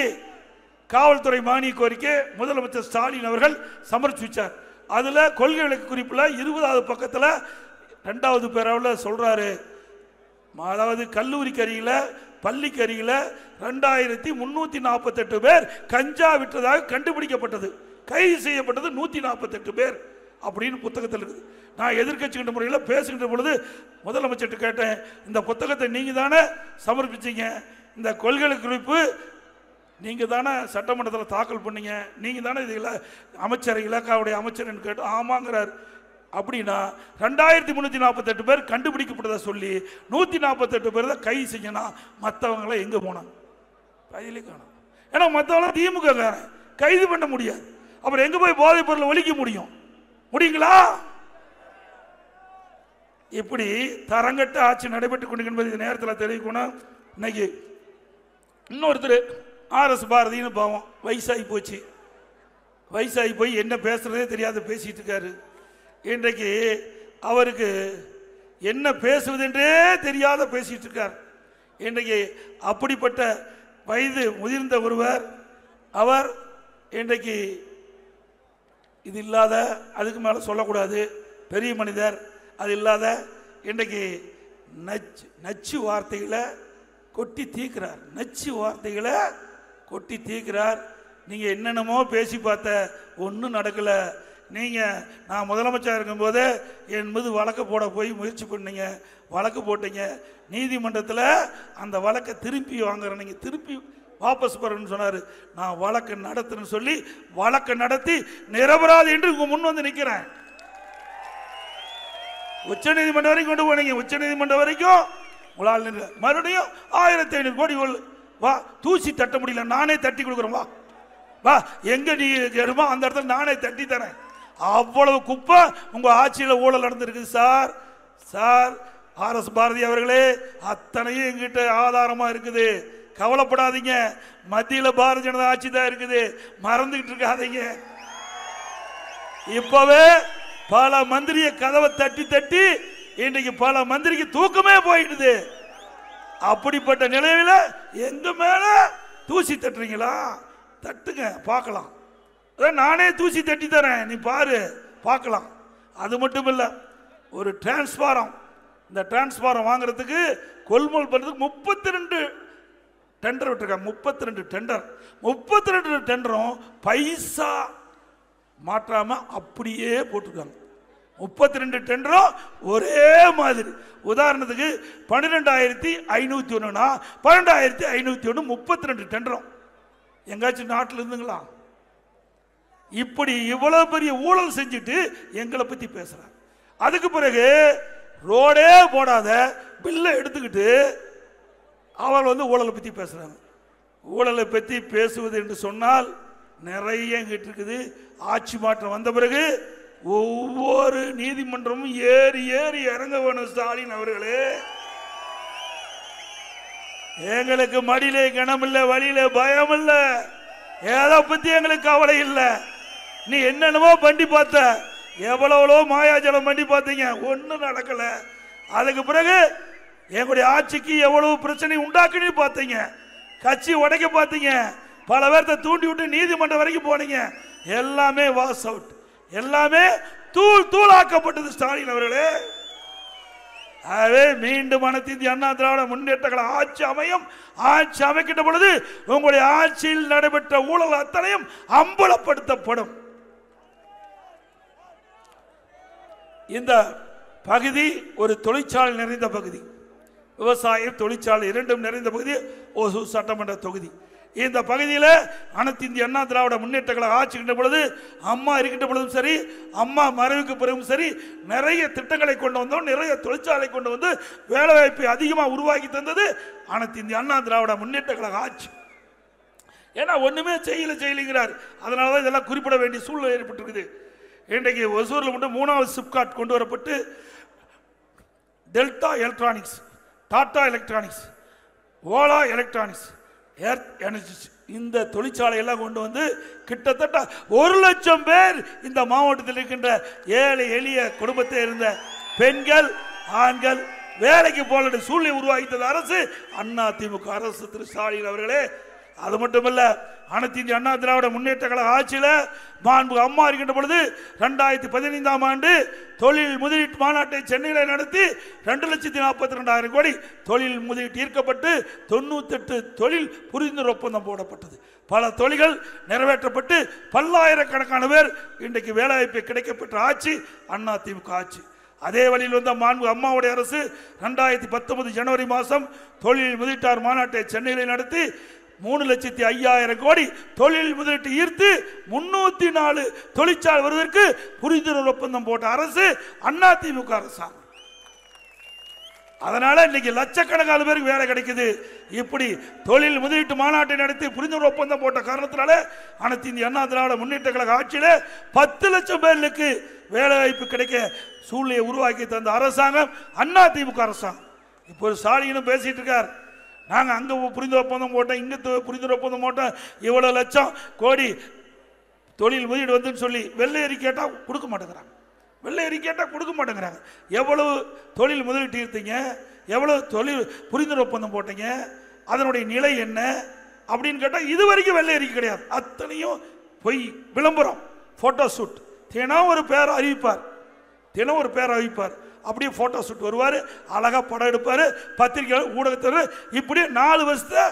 காவல்துறை மானிய கோரிக்கை முதலமைச்சர் ஸ்டாலின் அவர்கள் சமர்ப்பிச்சார். அதுல கொள்கை விளக்க குறிப்பில் 20வது பக்கத்தில் 2வது பேராவில் சொல்றாரு, அதாவது கல்லூரிக்கு அருகில, பள்ளிக்கு அருகில 2348 பேர் கஞ்சா விற்றதாக கண்டுபிடிக்கப்பட்டது, கைது செய்யப்பட்டது 148 பேர் அப்படின்னு புத்தகத்தில் இருக்குது. நான் எதிர்க்கட்சிகின்ற முறையில் பேசுகின்ற பொழுது முதலமைச்சர்கிட்ட கேட்டேன், இந்த புத்தகத்தை நீங்க தானே சமர்ப்பிச்சீங்க, இந்த கொள்கை குறிப்பு நீங்க தானே சட்டமன்றத்தில் தாக்கல் பண்ணீங்க, நீங்க தானே இதில் அமைச்சர், இலாக்காவுடைய அமைச்சர் கேட்டு ஆமாங்கிறார். அப்படின்னா 2348 பேர் கண்டுபிடிக்கப்பட்டதை சொல்லி 148 பேர் தான் கைது செய்யணும், மற்றவங்களாம் எங்க போனாங்க? கையிலே காணும். ஏன்னா மற்றவங்களாம் திமுக காரன், கைது பண்ண முடியாது. அப்புறம் எங்க போய் போதைப் பொருளை ஒழிக்க முடியும்? முடியுங்களா? இப்படி தரங்கட்ட ஆட்சி நடைபெற்றுக் கொண்டிருக்கின்ற நேரத்தில் தெரிவிக்கணும். இன்னைக்கு இன்னொருத்தர் RS பாரதின்னு பாவம், வயசாகி போச்சு. வயசாகி போய் என்ன பேசுறதே தெரியாத பேசிட்டு இருக்காரு. இன்றைக்கு அவருக்கு என்ன பேசுவதென்றே தெரியாத பேசிட்டு இருக்கார். இன்றைக்கு அப்படிப்பட்ட வயது முதிர்ந்த ஒருவர், அவர் இன்றைக்கு இது இல்லாத, அதுக்கு மேலே சொல்லக்கூடாது, பெரிய மனிதர், அது இல்லாத இன்றைக்கு நச்சு வார்த்தைகளை கொட்டி தீர்க்கிறார். நச்சு வார்த்தைகளை கொட்டி தீர்க்கிறார். நீங்கள் என்னென்னமோ பேசி பார்த்த, ஒன்றும் நடக்கலை. நீங்கள் நான் முதலமைச்சர் இருக்கும்போது என் மீது வழக்கு போட போய் முயற்சி பண்ணீங்க, வழக்கு போட்டீங்க. நீதிமன்றத்தில் அந்த வழக்கை திருப்பி வாங்குறேன், நீங்கள் திருப்பி வாபஸ் பெறணும்னு சொன்னார். நான் வழக்கு நடத்துன்னு சொல்லி வழக்கை நடத்தி நிரபராதி என்று முன் வந்து நிற்கிறேன். உச்ச நீதிமன்றம் வரைக்கும் கொண்டு போனீங்க. உச்ச நீதிமன்றம் வரைக்கும் உங்களால் மறுபடியும் 1500 கோடி வா, தூசி தட்ட முடியல, நானே தட்டி கொடுக்குறேன், வா வா, எங்க நீ எடுமோ அந்த இடத்துல நானே தட்டி தரேன். அவ்வளவு குப்பை உங்க ஆட்சியில் ஊழல் நடந்திருக்கு சார். சார் RS பாரதி அவர்களே, அத்தனையும் எங்கிட்ட ஆதாரமா இருக்குது, கவலைப்படாதீங்க. மத்தியில் பாரதிய ஜனதா ஆட்சி தான் இருக்குது, மறந்துகிட்டு இருக்காதீங்க. இப்பவே பல மந்திரிய கதவை தட்டி தட்டி இன்றைக்கு பல மந்திரிக்கு தூக்கமே போயிடுது. அப்படிப்பட்ட நிலையில எங்க மேல தூசி தட்டுறீங்களா? தட்டுங்க, பார்க்கலாம். நானே தூசி தட்டி தரேன், நீ பாரு, பார்க்கலாம். அது மட்டும் இல்ல, ஒரு டிரான்ஸ்பாரம், இந்த டிரான்ஸ்பாரம் வாங்குறதுக்கு கொள்முதல் பண்றதுக்கு 32 டெண்டர் விட்டுருக்காங்க. 32 டெண்டர், 32 டெண்டரும் பைசா மாற்றாம அப்படியே போட்டிருக்காங்க. 32 டெண்டரும் ஒரே மாதிரி. உதாரணத்துக்கு 12,501னா 12,501 32 டெண்டரும். எங்காச்சும் நாட்டில் இருந்துங்களா? இப்படி இவ்வளவு பெரிய ஊழல் செஞ்சுட்டு எங்களை பத்தி பேசுறாங்க. அதுக்கு பிறகு ரோடே போடாத பில்லை எடுத்துக்கிட்டு அவள் ஊழலை பத்தி பேசுறாங்க. ஊழலை பத்தி பேசுவது என்று சொன்னால் நிறைய இருக்குது. ஆட்சி மாற்றம் வந்த பிறகு ஒவ்வொரு நீதிமன்றமும் ஏறி ஏறி இறங்க வேணும். ஸ்டாலின் அவர்களே, எங்களுக்கு மடியிலே கனம் இல்லை, வழியில பயம் இல்லை, எதை பத்தி எங்களுக்கு கவலை இல்லை. நீ என்னென்னமோ பண்ணி பார்த்த, எவ்வளவோ மாயாஜலம் பண்ணி பார்த்தீங்க, ஒன்னும் நடக்கல. அதுக்கு பிறகு எங்களுடைய ஆட்சிக்கு எவ்வளவு பிரச்சனை உண்டாக்குன்னு பார்த்தீங்க, கட்சி உடைக்க பார்த்தீங்க, பல பேர்த்த தூண்டி விட்டு நீதிமன்றம் வரைக்கும் போனீங்க. எல்லாமே வாஸ் அவுட், எல்லாமே தூள் தூளாக்கப்பட்டது. ஸ்டாலின் அவர்களே, ஆகவே மீண்டும் அனைத்து இந்திய அண்ணா திராவிட முன்னேற்ற கழக ஆட்சி அமையும். ஆட்சி அமைக்கின்ற பொழுது உங்களுடைய ஆட்சியில் நடைபெற்ற ஊழல் அத்தனையும் அம்பலப்படுத்தப்படும். இந்த பகுதி ஒரு தொழிற்சாலை நிறைந்த பகுதி, விவசாயம் தொழிற்சாலை இரண்டும் நிறைந்த பகுதி, ஓசூர் சட்டமன்ற தொகுதி. இந்த பகுதியில் அனைத்து இந்திய அண்ணா திராவிட முன்னேற்ற கழக ஆட்சிக்கின்ற பொழுது, அம்மா இருக்கின்ற பொழுதும் சரி, அம்மா மறைவுக்கு பிறகும் சரி, நிறைய திட்டங்களை கொண்டு வந்தோம், நிறைய தொழிற்சாலை கொண்டு வந்து வேலைவாய்ப்பை அதிகமாக உருவாக்கி தந்தது அனைத்து இந்திய அண்ணா திராவிட முன்னேற்ற கழக ஆட்சி. ஏன்னா ஒண்ணுமே செய்யலைங்கிறார். அதனால தான் இதெல்லாம் குறிப்பிட வேண்டிய சூழ்நிலை ஏற்பட்டிருக்குது. இன்றைக்கு ஒசூரில் மட்டும் 3வது சிப்காட் கொண்டு வரப்பட்டு delta electronics, Tata electronics, Ola electronics, earth energies, இந்த தொழிற்சாலை எல்லாம் கொண்டு வந்து கிட்டத்தட்ட 1,00,000 பேர் இந்த மாவட்டத்தில் இருக்கின்ற ஏழை எளிய குடும்பத்தில் இருந்த பெண்கள் ஆண்கள் வேலைக்கு போல சூழ்நிலை உருவாக்கித்தது அரசு அதிமுக அரசு, திரு ஸ்டாலின் அவர்களே. அது மட்டுமல்ல, அனைத்து இந்திய அண்ணா திராவிட முன்னேற்ற கழக ஆட்சியில் மாண்பு அம்மா இருக்கின்ற பொழுது 2015ஆம் ஆண்டு தொழில் முதலீட்டு மாநாட்டை சென்னையில் நடத்தி 2,42,000 கோடி தொழில் முதலீட்டு ஈர்க்கப்பட்டு 98 தொழில் புரிந்துணர்வு ஒப்பந்தம் போடப்பட்டது. பல தொழில்கள் நிறைவேற்றப்பட்டு பல்லாயிரக்கணக்கான பேர் இன்றைக்கு வேலைவாய்ப்பை கிடைக்கப்பெற்ற ஆட்சி அதிமுக ஆட்சி. அதே வழியில் வந்த மாண்பு அம்மாவுடைய அரசு 2019 ஜனவரி மாதம் தொழில் முதலீட்டார் மாநாட்டை சென்னையில் நடத்தி 3,05,000 கோடி தொழில் முதலீட்டு ஈர்த்து 304 தொழிற்சாலை வருவதற்கு புரிந்துணர்வு ஒப்பந்தம் போட்ட அரசு அதிமுக அரசாங்கம். அதனால இன்னைக்கு லட்சக்கணக்கான பேருக்கு வேலை கிடைக்குது. இப்படி தொழில் முதலீட்டு மாநாட்டை நடத்தி புரிந்துணர்வு ஒப்பந்தம் போட்ட காரணத்தினால அனைத்து இந்திய அண்ணா திராவிட முன்னேற்ற கழக ஆட்சியில் 10 லட்சம் பேருக்கு வேலை வாய்ப்பு கிடைக்க சூழ்நிலையை உருவாக்கி தந்த அரசாங்கம் அண்ணா திமுக அரசாங்கம். இப்போ ஸ்டாலினும் பேசிட்டு இருக்கார், நாங்கள் அங்கே புரிந்து ஒப்பந்தம் போட்டோம், இங்கே புரிந்து ஒப்பந்தம் போட்டோம், இவ்வளோ லட்சம் கோடி தொழில் முதலீடு வந்துன்னு சொல்லி வெள்ளை அறிக்கை கேட்டால் கொடுக்க மாட்டேங்கிறாங்க. வெள்ளை அறிக்கை கேட்டால் கொடுக்க மாட்டேங்கிறாங்க. எவ்வளவு தொழில் முதலீட்டு இருந்தீங்க, எவ்வளவு தொழில் புரிந்து ஒப்பந்தம் போட்டீங்க, அதனுடைய நிலை என்ன அப்படின்னு கேட்டால் இது வரைக்கும் வெள்ளை அறிக்கை கிடையாது. அத்தனையும் பொய், விளம்பரம், போட்டோ ஷூட். தினம் ஒரு பேரை அறிவிப்பார், தினம் ஒரு பேரை அறிவிப்பார். அப்படியே போட்டோ ஷூட் வருவார், அழகா படம் எடுப்பார், பத்திரிகை ஊடகத்தில். இப்படி 4 வருஷத்தை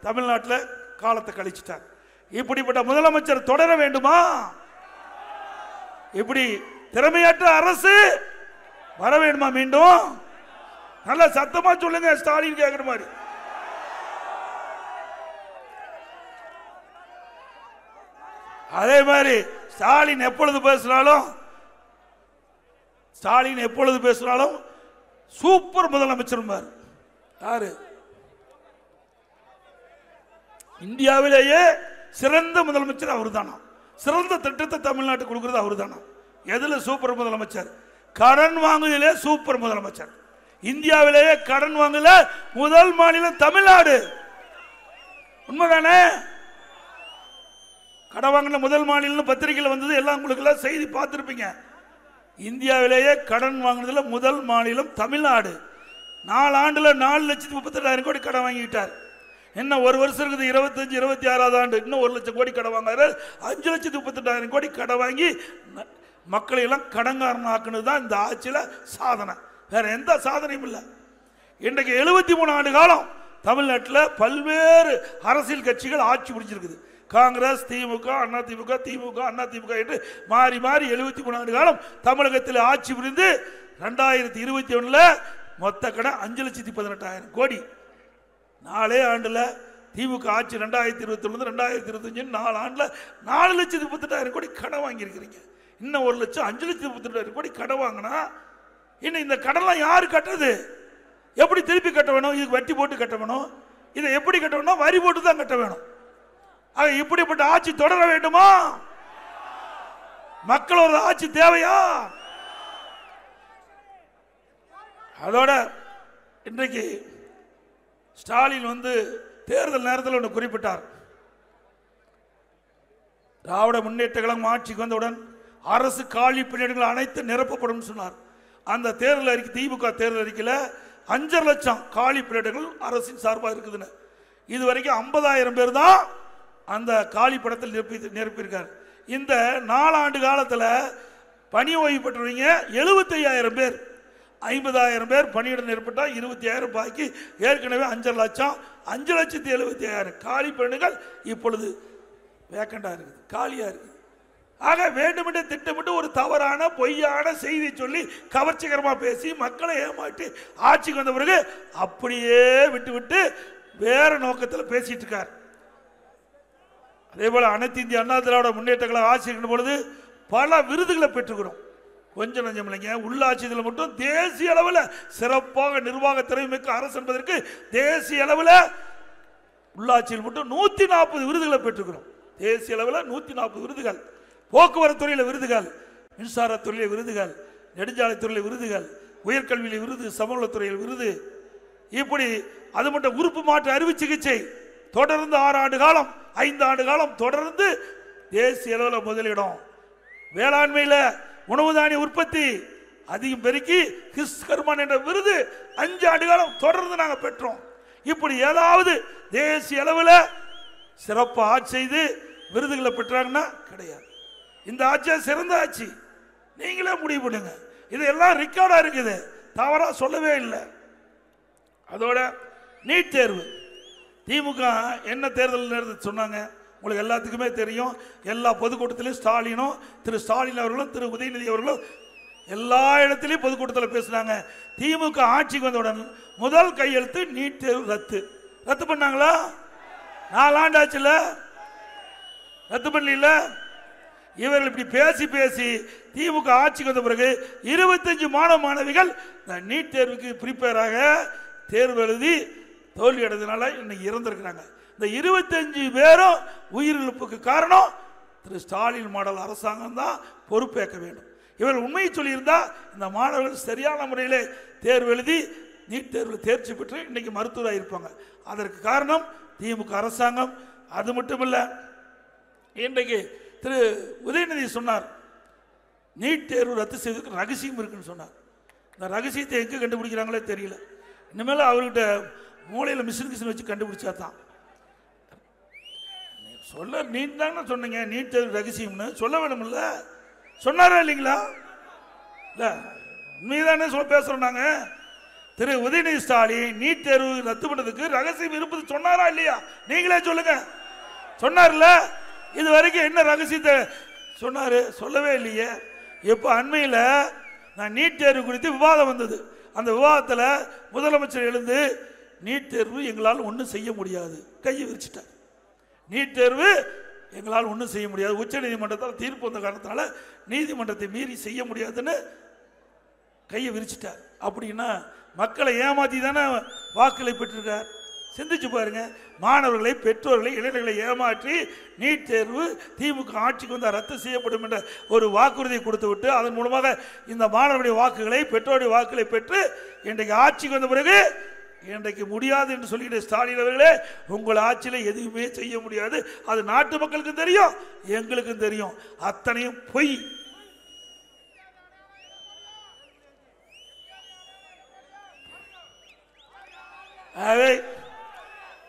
தமிழ்நாட்டில் காலத்தை கழிச்சிட்டார். இப்படிப்பட்ட முதலமைச்சர் தொடர வேண்டுமா? இப்படி திறமையற்ற அரசு வர வேண்டுமா மீண்டும்? நல்ல சத்தமா சொல்லுங்க, ஸ்டாலின் கேட்கிற மாதிரி. அதே மாதிரி ஸ்டாலின் எப்பொழுது பேசினாலும் சூப்பர் முதலமைச்சர். யாரு? இந்தியாவிலேயே சிறந்த முதலமைச்சர் அவர் தானா? சிறந்த திட்டத்தை தமிழ்நாட்டுக்கு கொடுக்கிறது அவர் தானா? எதுல சூப்பர் முதலமைச்சர்? கடன் வாங்குவதிலே சூப்பர் முதலமைச்சர். இந்தியாவிலேயே கடன் வாங்குதல முதல் மாநிலம் தமிழ்நாடு. உண்மைதானே? கடன் வாங்கின முதல் மாநிலம் பத்திரிகையில் வந்தது, எல்லாம் உங்களுக்கு எல்லாம் செய்தி பார்த்திருப்பீங்க. இந்தியாவிலேயே கடன் வாங்கினதுல முதல் மாநிலம் தமிழ்நாடு. 4 ஆண்டுல 4,38,000 கோடி கடன் வாங்கிட்டார். என்ன ஒரு வருஷம் இருக்குது, 25, 26வது ஆண்டு இன்னும் 1 லட்சம் கோடி கடன் வாங்குறாரு. 5,38,000 கோடி கடன் வாங்கி மக்களை எல்லாம் கடன்காரன் ஆக்குனது தான் இந்த ஆட்சியில சாதனை. வேற எந்த சாதனையும் இல்லை. இன்றைக்கு 73 ஆண்டு காலம் தமிழ்நாட்டில் பல்வேறு அரசியல் கட்சிகள் ஆட்சி பிடிச்சிருக்குது. காங்கிரஸ், திமுக, அண்ணா திமுக, திமுக, அண்ணா திமுக என்று மாறி மாறி 73 ஆண்டு காலம் தமிழகத்தில் ஆட்சி புரிந்து 2021 மொத்த கடன் 5,18,000 கோடி. 4 ஆண்டுல திமுக ஆட்சி 2021 2025 4 ஆண்டுல 4,38,000 கோடி கடன் வாங்கியிருக்கிறீங்க. இன்னும் 1 லட்சம் 5,38,000 கோடி கடன் வாங்கினா இன்னும் இந்த கடன்லாம் யாரு கட்டுறது? எப்படி திருப்பி கட்ட வேணும்? இதுக்கு வட்டி போட்டு கட்ட வேணும். இதை எப்படி கட்ட வேணும்? வரி போட்டு தான் கட்ட வேணும். இப்படிப்பட்ட ஆட்சி தொடர வேண்டுமா? மக்களோட ஆட்சி தேவையா? அதோட இன்றைக்கு ஸ்டாலின் தேர்தல் நேரத்தில் ஒன்று குறிப்பிட்டார். திராவிட முன்னேற்ற கழகம் ஆட்சிக்கு வந்தவுடன் அரசு காலி பணியிடங்கள் அனைத்து நிரப்பப்படும் சொன்னார். அந்த தேர்தல் அறிக்கை, திமுக தேர்தல் அறிக்கையில் 5 லட்சம் காலி பணியிடங்கள் அரசின் சார்பாக இருக்குதுன்னு. இது வரைக்கும் 50,000 பேர் தான் அந்த காலி படத்தில் நிரப்பியிருக்கார். இந்த 4 ஆண்டு காலத்தில் பணி ஓய்வு பெற்றவங்க 75,000 பேர். 50,000 பேர் பணியிடம் நிரப்பிட்டா 20,000 பாக்கி. ஏற்கனவே 5 லட்சம், 5,70,000 காலி பணிகள் இப்பொழுது வேக்கண்டா இருக்குது, காலியா இருக்குது. ஆக வேண்டுமென்று திட்டமிட்டு ஒரு தவறான பொய்யான செய்தி சொல்லி கவர்ச்சிகரமா பேசி மக்களை ஏமாற்றி ஆட்சிக்கு வந்த பிறகு அப்படியே விட்டு விட்டு வேற நோக்கத்தில் பேசிட்டு இருக்கார். அதே போல அனைத்து இந்திய அண்ணா திராவிட முன்னேற்ற கழகம் ஆட்சி இருக்கின்ற பொழுது பல விருதுகளை பெற்றுக்கிறோம். கொஞ்சம் நஞ்சம் இல்லைங்க. உள்ளாட்சியில் மட்டும் தேசிய அளவில் சிறப்பாக நிர்வாக திறமைமிக்க அரசு என்பதற்கு தேசிய அளவில் உள்ளாட்சியில் மட்டும் 140 விருதுகளை பெற்றுக்கிறோம். தேசிய அளவில் 140 விருதுகள். போக்குவரத்து துறையில் விருதுகள், மின்சாரத்துறையில் விருதுகள், நெடுஞ்சாலைத்துறையில் விருதுகள், உயர்கல்வியில் விருது, சமூகத்துறையில் விருது. இப்படி அது மட்டும் உறுப்பு மாற்று அறுவை சிகிச்சை தொடர்ந்து 6 ஆண்டு காலம் 5 ஆண்டு காலம் தொடர்ந்து தேசிய அளவில் முதலிடம். வேளாண்மையில் உணவு தானிய உற்பத்தி அதிகம் பெருக்கி கிஸ்கர்மன் என்ற விருது 5 ஆண்டு காலம் தொடர்ந்து நாங்கள் பெற்றோம். இப்படி ஏதாவது தேசிய அளவில் சிறப்பாக ஆட்சி செய்து விருதுகளை பெற்றாங்கன்னா கிடையாது. இந்த ஆட்சியா சிறந்த ஆட்சி, நீங்களே முடிவு பண்ணுங்க. இதெல்லாம் ரெக்கார்டா இருக்குது, தவறா சொல்லவே இல்லை. அதோட நீட் தேர்வு, திமுக என்ன தேர்தல் நேரத்தில் சொன்னாங்க உங்களுக்கு எல்லாத்துக்குமே தெரியும். எல்லா பொதுக்கூட்டத்திலும் ஸ்டாலினும் திரு ஸ்டாலின் அவர்களும் திரு உதயநிதி அவர்களும் எல்லா இடத்திலையும் பொதுக்கூட்டத்தில் பேசினாங்க. திமுக ஆட்சிக்கு வந்தவுடன் முதல் கையெழுத்து நீட் தேர்வு ரத்து பண்ணாங்களா? 4 ஆண்டு ஆச்சுல, ரத்து பண்ணல. இவர்கள் இப்படி பேசி பேசி திமுக ஆட்சிக்கு வந்த பிறகு 25 மாணவ மாணவிகள் நீட் தேர்வுக்கு ப்ரிப்பேராக தேர்வு எழுதி தோல்வி அடைந்ததுனால இன்னைக்கு இறந்திருக்கிறாங்க. இந்த 25 பேரும் உயிரிழப்புக்கு காரணம் திரு ஸ்டாலின் மாடல் அரசாங்கம் தான் பொறுப்பேற்க வேண்டும். இவர்கள் உண்மையை சொல்லியிருந்தா இந்த மாணவர்கள் சரியான முறையில் தேர்வு எழுதி நீட் தேர்வில் தேர்ச்சி பெற்று இன்னைக்கு மருத்துவராக இருப்பாங்க. அதற்கு காரணம் திமுக அரசாங்கம். அது மட்டுமல்ல, இன்றைக்கு திரு உதயநிதி சொன்னார் நீட் தேர்வு ரத்து செய்வதற்கு ரகசியம் இருக்குன்னு சொன்னார். இந்த ரகசியத்தை எங்கே கண்டுபிடிக்கிறாங்களே தெரியல. இனிமேல் அவர்கிட்ட மூளையில் மிஷின் வச்சு கண்டுபிடிச்சா தான் சொல்ல. நீட் தானே சொன்னீங்க நீட் தேர்வு ரகசியம்னு சொல்ல வேணும்ல, சொன்னாரா இல்லைங்களா? இல்லை உண்மைதானே பேசுறோம் நாங்க. திரு உதயநிதி ஸ்டாலின் நீட் தேர்வு ரத்து பண்ணதுக்கு ரகசியம் இருப்பது சொன்னாரா இல்லையா? நீங்களே சொல்லுங்க. சொன்னார்ல. இது வரைக்கும் என்ன ரகசியத்தை சொன்னாரு? சொல்லவே இல்லையே. இப்போ அண்மையில் நான் நீட் தேர்வு குறித்து விவாதம் வந்தது. அந்த விவாதத்தில் முதலமைச்சர் எழுந்து நீட் தேர்வு எங்களால் ஒன்றும் செய்ய முடியாது கையை விரிச்சிட்டார். நீட் தேர்வு எங்களால் ஒன்றும் செய்ய முடியாது, உச்ச நீதிமன்றத்தால் தீர்ப்பு வந்த காரணத்தினால நீதிமன்றத்தை மீறி செய்ய முடியாதுன்னு கையை விரிச்சிட்டார். அப்படின்னா மக்களை ஏமாற்றி தானே வாக்குகளை பெற்றிருக்கார். சிந்திச்சு பாருங்க. மாணவர்களை, பெற்றோர்களை, இளைஞர்களை ஏமாற்றி நீட் தேர்வு திமுக ஆட்சிக்கு வந்தால் ரத்து செய்யப்படும் என்ற ஒரு வாக்குறுதியை கொடுத்து விட்டு அதன் மூலமாக இந்த மாணவருடைய வாக்குகளை, பெற்றோருடைய வாக்குகளை பெற்று இன்றைக்கு ஆட்சிக்கு வந்த பிறகு இன்றைக்கு முடியாது என்று சொல்லிக்கிற ஸ்டாலின் அவர்களே, உங்கள் ஆட்சியில் எதுவுமே செய்ய முடியாது. அது நாட்டு மக்களுக்கும் தெரியும், எங்களுக்கும் தெரியும். அத்தனையும் பொய்.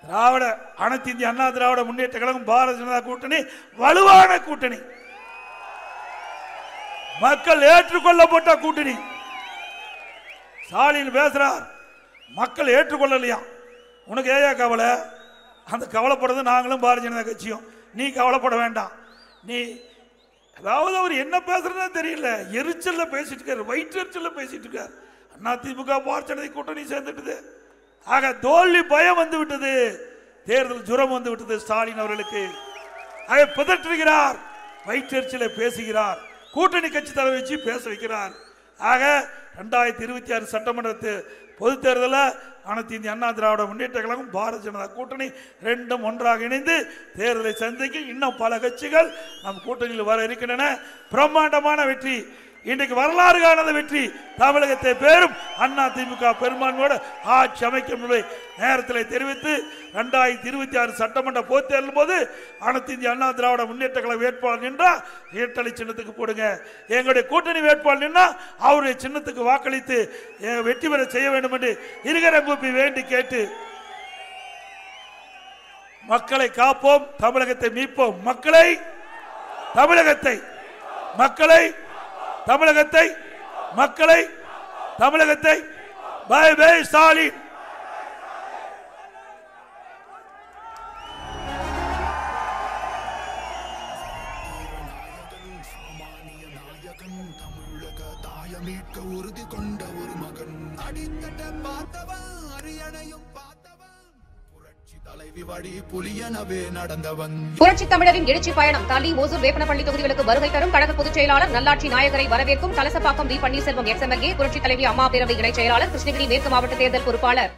திராவிட அனைத்து இந்திய அண்ணா திராவிட முன்னேற்ற கழகம் பாரதிய ஜனதா கூட்டணி வலுவான கூட்டணி, மக்கள் ஏற்றுக்கொள்ளப்பட்ட கூட்டணி. ஸ்டாலின் பேசுறார் மக்கள் ஏற்றுக்கொள்ளலையா? உனக்கு ஏயா கவலை? அந்த கவலைப்படுறது நாங்களும் பாரதிய ஜனதா கட்சியும். நீ கவலைப்பட வேண்டாம். நீ அதாவது அவர் என்ன பேசுறதுன்னு தெரியல, எரிச்சல்ல பேசிட்டு இருக்காரு, வயிற்றெரிச்சல்ல பேசிட்டு இருக்காரு. அண்ணா திமுக பாரதிய ஜனதா கூட்டணி சேர்ந்துட்டது. ஆக தோல்வி பயம் வந்து விட்டது, தேர்தல் ஜுரம் வந்து விட்டது ஸ்டாலின் அவர்களுக்கு. அதை பிதற்றுகிறார், வயிற்றெரிச்சலை பேசுகிறார், கூட்டணி கட்சி தலைவர் வச்சு பேச வைக்கிறார். ஆக 2026 சட்டமன்ற பொது தேர்தலில் அனைத்து இந்திய அண்ணா திராவிட முன்னேற்ற கழகம் பாரதிய ஜனதா கூட்டணி ரெண்டும் ஒன்றாக இணைந்து தேர்தலை சந்திக்க இன்னும் பல கட்சிகள் நம் கூட்டணியில் வர இருக்கின்றன. பிரம்மாண்டமான வெற்றி, இன்றைக்கு வரலாறு காணாத வெற்றி. தமிழகத்தை பேரும் அண்ணா திமுக பெரும்பான்மையோடு ஆட்சி அமைக்கும் என்பதை நேரத்தில் தெரிவித்து 2026 சட்டமன்ற பொதுத் தேர்தல் போது அனைத்து இந்திய அண்ணா திராவிட முன்னேற்ற கழக வேட்பாளர் நின்றா இரட்டலை சின்னத்துக்கு போடுங்க. எங்களுடைய கூட்டணி வேட்பாளர் நின்றா அவருடைய சின்னத்துக்கு வாக்களித்து வெற்றி பெற செய்ய வேண்டும் என்று இருகரம் கூப்பி வேண்டி கேட்டு மக்களை காப்போம், தமிழகத்தை மீட்போம். மக்களை, தமிழகத்தை, மக்களை, தமிழகத்தை, மக்களை, தமிழகத்தை. Bye bye Stalin. மீட்க உறுதி கொண்ட ஒரு மகன், அடித்தட்ட பார்த்தவன், அரியணையும் பார்த்தவன், புரட்சி தலைவி வழி புலியனவே நடந்தவன். புரட்சி தமிழரின் எழுச்சி பயணம் தளி, ஓசூர், வேப்பனப்பள்ளி தொகுதிகளுக்கு வருகை தரும் கழக பொதுச் செயலாளர் நல்லாட்சி நாயகரை வரவேற்கும் கலசப்பாக்கம் வி. பன்னீர்செல்வம் எக்ஸ்எம்எல்ஏ, புரட்சி தலைவி அம்மா பேரவை இணைச் செயலாளர், கிருஷ்ணகிரி மேற்கு மாவட்ட தேர்தல் பொறுப்பாளர்.